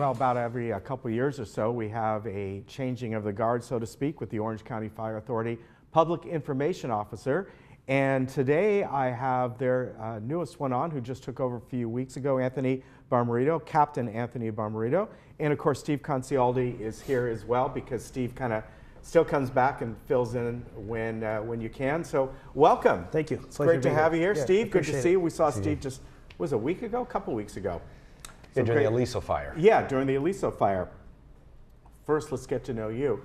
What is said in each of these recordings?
Well, about every couple years or so, we have a changing of the guard, so to speak, with the Orange County Fire Authority Public Information Officer. And today I have their newest one on, who just took over a few weeks ago, Anthony Barmarito, Captain Anthony Barmarito. And of course, Steve Concialdi is here as well, because Steve kind of still comes back and fills in when you can. So welcome. Thank you. It's great to have you here. Yeah, Steve, good to see you. We saw See Steve you. just, was it a week ago? A couple weeks ago. Yeah, So during the great. Aliso fire. Yeah, during the Aliso fire. First, let's get to know you.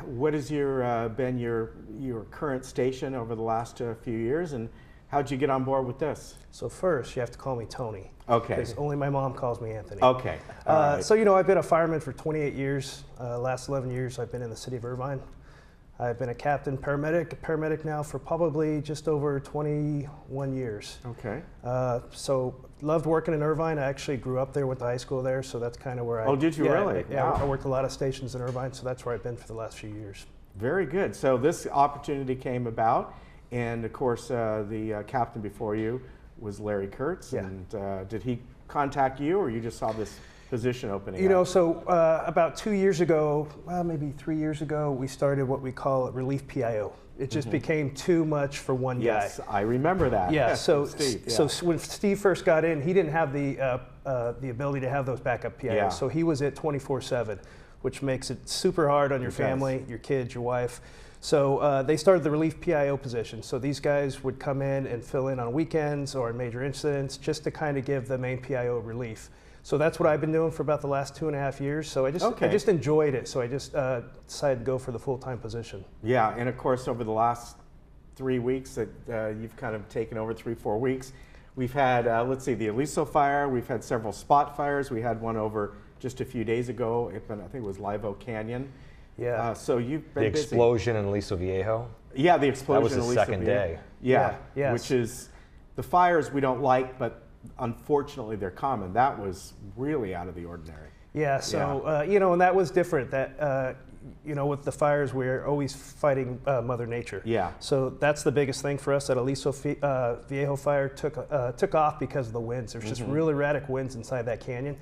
What has been your current station over the last few years, and how'd you get on board with this? So first, you have to call me Tony. Okay. Because only my mom calls me Anthony. Okay. All right. So, you know, I've been a fireman for 28 years. Last 11 years, I've been in the city of Irvine. I've been a captain, paramedic now for probably just over 21 years. Okay. So loved working in Irvine. I actually grew up there, went to high school there, so that's kind of where Oh, did you really? Yeah, Wow. I worked a lot of stations in Irvine, so that's where I've been for the last few years. Very good. So this opportunity came about, and of course, the captain before you was Larry Kurtz. Yeah. And did he contact you, or you just saw this position opening? You know, up? so about 2 years ago, well, maybe 3 years ago, we started what we call a relief PIO. It just became too much for one Yes, guy. I remember that. Yeah, so Steve, yeah. so when Steve first got in, he didn't have the ability to have those backup PIOs. Yeah. So he was at 24/7, which makes it super hard on your It does. family, your kids, your wife. So they started the relief PIO position. So these guys would come in and fill in on weekends or in major incidents, just to kind of give the main PIO relief. So that's what I've been doing for about the last 2.5 years. So I just enjoyed it. So I just decided to go for the full-time position. Yeah, and of course, over the last 3 weeks that you've kind of taken over, 3-4 weeks, we've had, let's see, the Aliso fire, we've had several spot fires. We had one over just a few days ago, I think it was Live Oak Canyon. Yeah. So you've been The busy. explosion in Aliso Viejo. Yeah, the explosion. That was the in Aliso second Viejo. day. Yeah, Yes. which is, the fires we don't like, but unfortunately they're common. That was really out of the ordinary. Yeah, so, you know, and that was different. That, you know, with the fires, we're always fighting Mother Nature. Yeah. So that's the biggest thing for us. That Aliso Viejo fire took off because of the winds. There's just really erratic winds inside that canyon.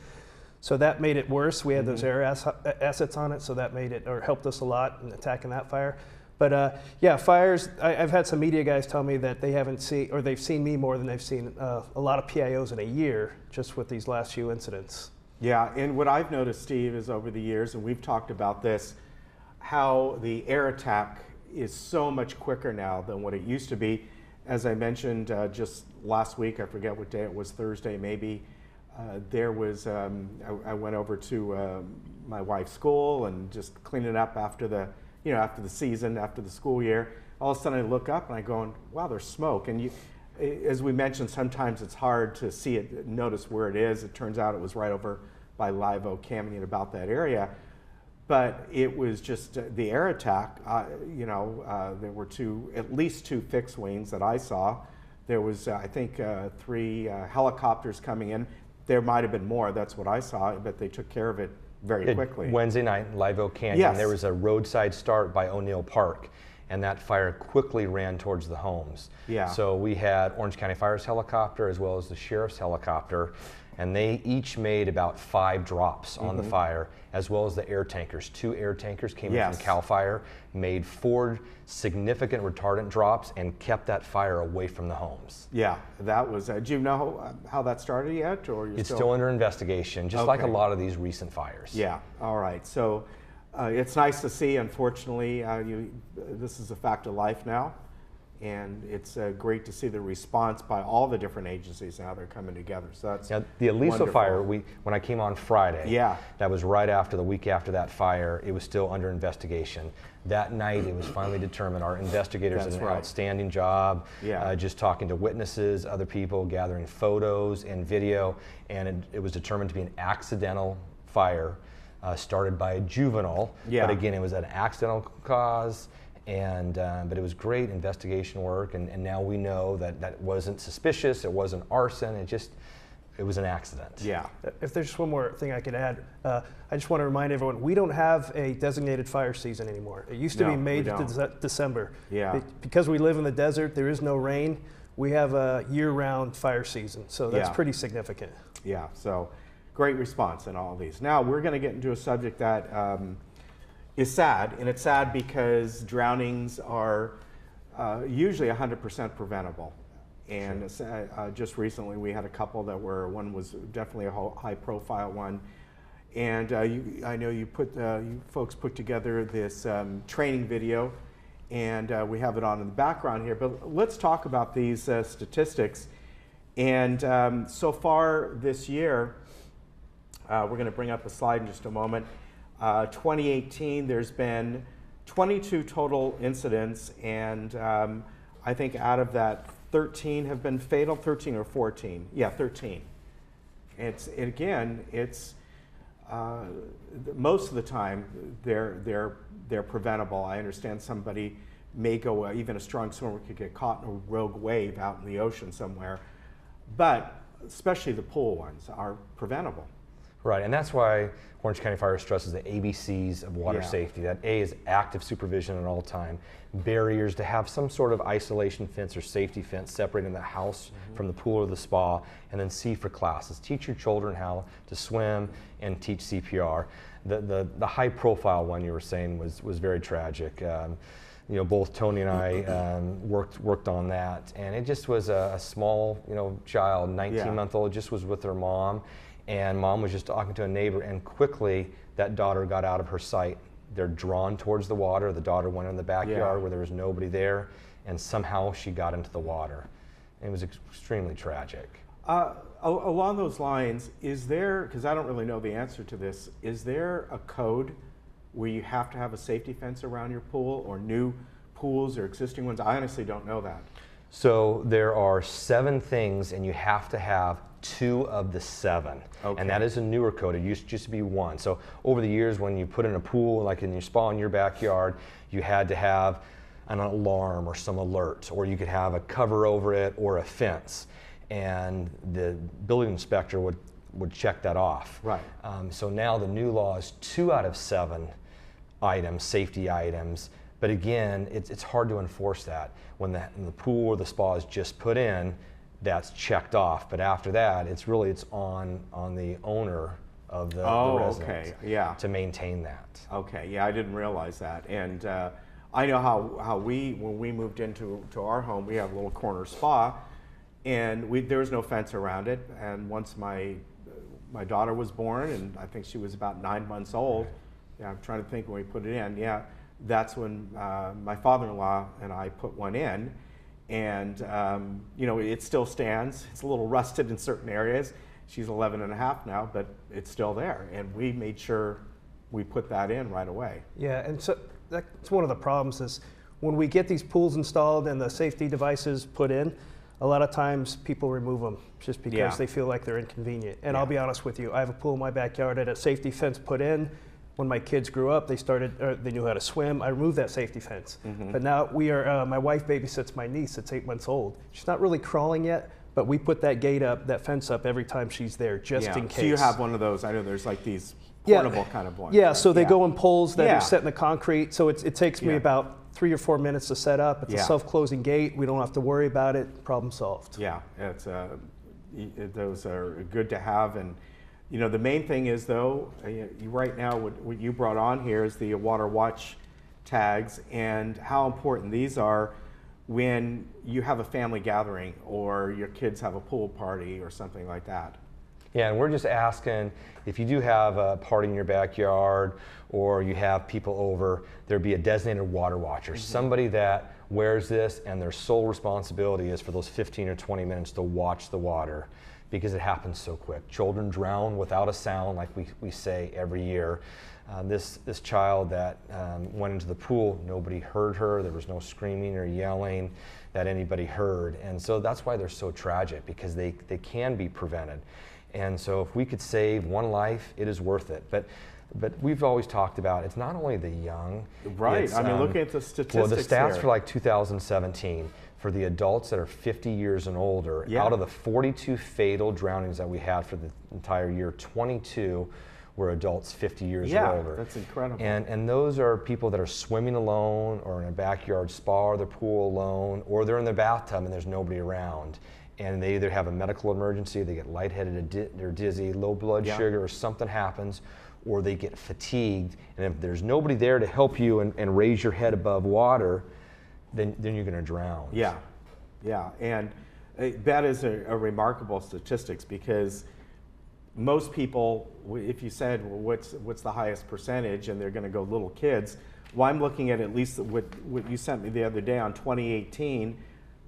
So that made it worse. We had those air assets on it, so that made it, or helped us a lot in attacking that fire. But yeah, fires, I've had some media guys tell me that they haven't seen, or they've seen me more than they've seen a lot of PIOs in a year, just with these last few incidents. Yeah, and what I've noticed, Steve, is over the years, and we've talked about this, how the air attack is so much quicker now than what it used to be. As I mentioned just last week, I forget what day it was, Thursday maybe, there was, I went over to my wife's school and just cleaning up after the, you know, after the season, after the school year. All of a sudden I look up and I go, wow, there's smoke. And you, as we mentioned, sometimes it's hard to see it, notice where it is. It turns out it was right over by Live Oak Canyon, about that area. But it was just the air attack. You know, there were at least two fixed wings that I saw. There was, I think, 3 helicopters coming in. There might have been more. That's what I saw, but they took care of it very quickly. Wednesday night, Live Oak Canyon, Yes. there was a roadside start by O'Neill Park, and that fire quickly ran towards the homes. Yeah. So we had Orange County Fire's helicopter as well as the sheriff's helicopter, and they each made about 5 drops on the fire, as well as the air tankers. 2 air tankers came in from CAL FIRE, made 4 significant retardant drops, and kept that fire away from the homes. Yeah, that was, do you know how that started yet? Or you're It's still under investigation, just like a lot of these recent fires. Yeah, all right. So it's nice to see. Unfortunately, this is a fact of life now. And it's great to see the response by all the different agencies and how they're coming together. So that's the Aliso wonderful. fire, when I came on Friday, Yeah. that was right after the week after that fire. It was still under investigation. That night, it was finally determined. Our investigators That's did an right. outstanding job, Yeah. just talking to witnesses, other people, gathering photos and video, and it was determined to be an accidental fire started by a juvenile. Yeah. But again, it was an accidental cause. And but it was great investigation work, and now we know that that wasn't suspicious, it wasn't arson, it was an accident. Yeah. If there's just one more thing I could add, I just want to remind everyone, we don't have a designated fire season anymore. It used to be May to December. Yeah. Because we live in the desert, there is no rain, we have a year-round fire season, so that's pretty significant. Yeah, so great response in all of these. Now we're going to get into a subject that is sad, and it's sad because drownings are usually 100% preventable. And just recently we had a couple that were, one was definitely a high-profile one, and I know you folks put together this training video, and we have it on in the background here. But let's talk about these statistics. And so far this year, we're going to bring up a slide in just a moment. 2018, there's been 22 total incidents, and I think out of that, 13 have been fatal. 13 or 14? Yeah, 13. It's most of the time they're preventable. I understand somebody may go, even a strong swimmer could get caught in a rogue wave out in the ocean somewhere, but especially the pool ones are preventable. Right, and that's why Orange County Fire stresses the ABCs of water safety. That A is active supervision at all time, barriers to have some sort of isolation fence or safety fence separating the house from the pool or the spa, and then C for classes. Teach your children how to swim and teach CPR. The high profile one you were saying was very tragic. You know, both Tony and I worked on that, and it just was a small, child, 19-month-old, just was with her mom. And mom was just talking to a neighbor, and quickly that daughter got out of her sight. They're drawn towards the water. The daughter went in the backyard where there was nobody there, and somehow she got into the water. It was extremely tragic. Along those lines, is there, because I don't really know the answer to this, is there a code where you have to have a safety fence around your pool, or new pools or existing ones? I honestly don't know that. So there are 7 things, and you have to have 2 of the 7. Okay. And that is a newer code. It used to just be 1. So over the years, when you put in a pool, like in your spa in your backyard, you had to have an alarm or some alert, or you could have a cover over it or a fence. And the building inspector would check that off. Right. So now the new law is 2 out of 7 items, safety items. But again, it's hard to enforce that. When the pool or the spa is just put in, that's checked off. But after that, it's on the owner of the resident to maintain that. Okay, yeah, I didn't realize that. And I know how when we moved into our home, we have a little corner spa, and there was no fence around it. And once my daughter was born, and I think she was about 9 months old, I'm trying to think when we put it in, that's when my father-in-law and I put one in. And it still stands. It's a little rusted in certain areas. She's 11 and a half now, but it's still there. And we made sure we put that in right away. Yeah, and so that's one of the problems is when we get these pools installed and the safety devices put in, a lot of times people remove them just because they feel like they're inconvenient. And I'll be honest with you, I have a pool in my backyard and a safety fence put in. When my kids grew up, they knew how to swim. I removed that safety fence. But now my wife babysits my niece that's 8 months old. She's not really crawling yet, but we put that fence up every time she's there, just in case. So you have one of those. I know there's like these portable kind of ones. Yeah, so they go in poles that are set in the concrete. So it takes me about 3 or 4 minutes to set up. It's a self-closing gate. We don't have to worry about it. Problem solved. Yeah, those are good to have. And the main thing is, though, right now what you brought on here is the water watch tags, and how important these are when you have a family gathering or your kids have a pool party or something like that. Yeah, and we're just asking, if you do have a party in your backyard or you have people over, there'd be a designated water watcher, somebody that wears this and their sole responsibility is for those 15 or 20 minutes to watch the water, because it happens so quick. Children drown without a sound, like we say every year. This child that went into the pool, nobody heard her. There was no screaming or yelling that anybody heard. And so that's why they're so tragic, because they can be prevented. And so if we could save one life, it is worth it. But we've always talked about, it's not only the young. Right, I mean, looking at the statistics well, the stats here. for like 2017, for the adults that are 50 years and older, out of the 42 fatal drownings that we had for the entire year, 22 were adults 50 years or older. That's incredible. And those are people that are swimming alone, or in a backyard spa or the pool alone, or they're in their bathtub and there's nobody around. and they either have a medical emergency, they get lightheaded, they're dizzy, low blood sugar, or something happens, or they get fatigued, and if there's nobody there to help you and raise your head above water, then you're going to drown. Yeah, yeah, and that is a remarkable statistics, because most people, if you said, well, what's the highest percentage, and they're going to go little kids, well, I'm looking at least what you sent me the other day on 2018.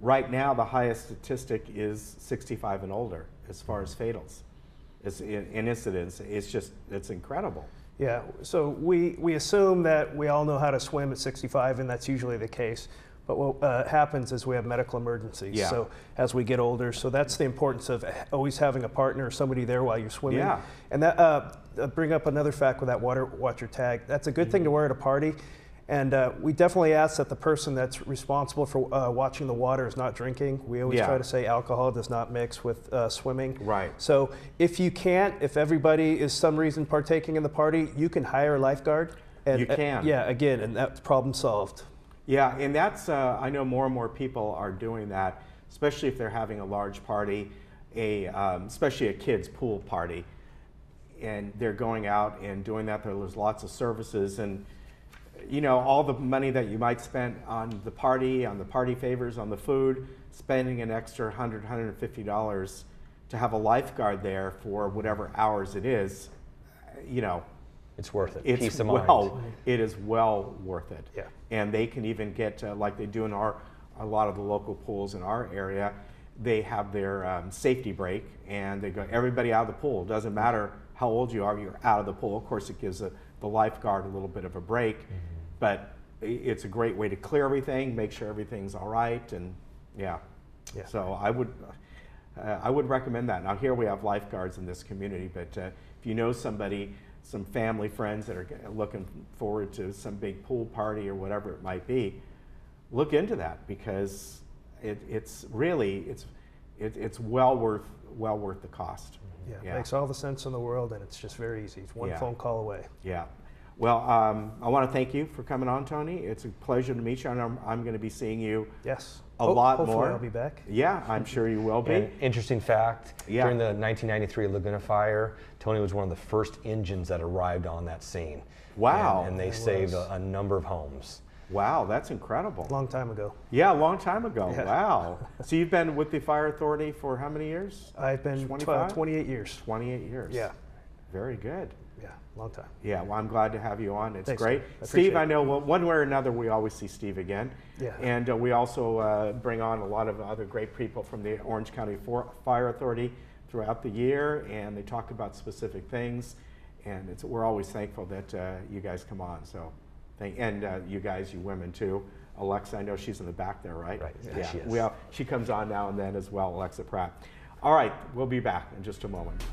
Right now, the highest statistic is 65 and older as far as fatals. In incidents. It's incredible. Yeah, so we assume that we all know how to swim at 65, and that's usually the case. But what happens is we have medical emergencies. Yeah. So as we get older, so that's the importance of always having a partner or somebody there while you're swimming. Yeah. And that bring up another fact with that water watcher tag. That's a good thing to wear at a party. And we definitely ask that the person that's responsible for watching the water is not drinking. We always try to say alcohol does not mix with swimming. Right. So if you can't, if everybody is some reason partaking in the party, you can hire a lifeguard. And, You can. yeah, again, and that's problem solved. Yeah, and that's, I know more and more people are doing that, especially if they're having a large party, especially a kid's pool party, and they're going out and doing that. There's lots of services, and you know, all the money that you might spend on the party favors, on the food, spending an extra $100, $150 to have a lifeguard there for whatever hours it is, you know, It's worth it. it's Peace of mind. it is well worth it. Yeah. And they can even get, like they do in a lot of the local pools in our area, they have their safety break, and they go, everybody out of the pool. Doesn't matter how old you are, you're out of the pool. Of course, it gives the lifeguard a little bit of a break, but it's a great way to clear everything, make sure everything's all right, and yeah. So I would recommend that. Now here we have lifeguards in this community, but if you know somebody, some family friends that are looking forward to some big pool party or whatever it might be, look into that, because it's really well worth the cost. Yeah, makes all the sense in the world, and it's just very easy. It's one phone call away. Yeah. Well, I want to thank you for coming on, Tony. It's a pleasure to meet you. And I'm going to be seeing you a lot hopefully more. I'll be back. Yeah, I'm sure you will be. And interesting fact, Yeah. during the 1993 Laguna fire, Tony was one of the first engines that arrived on that scene. Wow. And they saved a number of homes. Wow, that's incredible. Long time ago. Yeah, a long time ago. Yeah. Wow. So you've been with the fire authority for how many years? I've been 28 years. 28 years. Yeah. Very good. Yeah, long time. Yeah, well, I'm glad to have you on. It's Thanks, great. man. I Steve, appreciate I it. know one way or another we always see Steve again. Yeah. And we also bring on a lot of other great people from the Orange County Fire Authority throughout the year, and they talk about specific things. And we're always thankful that you guys come on. So, and you guys, you women too. Alexa, I know she's in the back there, right? Right. Yeah, she is. She comes on now and then as well, Alexa Pratt. All right, we'll be back in just a moment.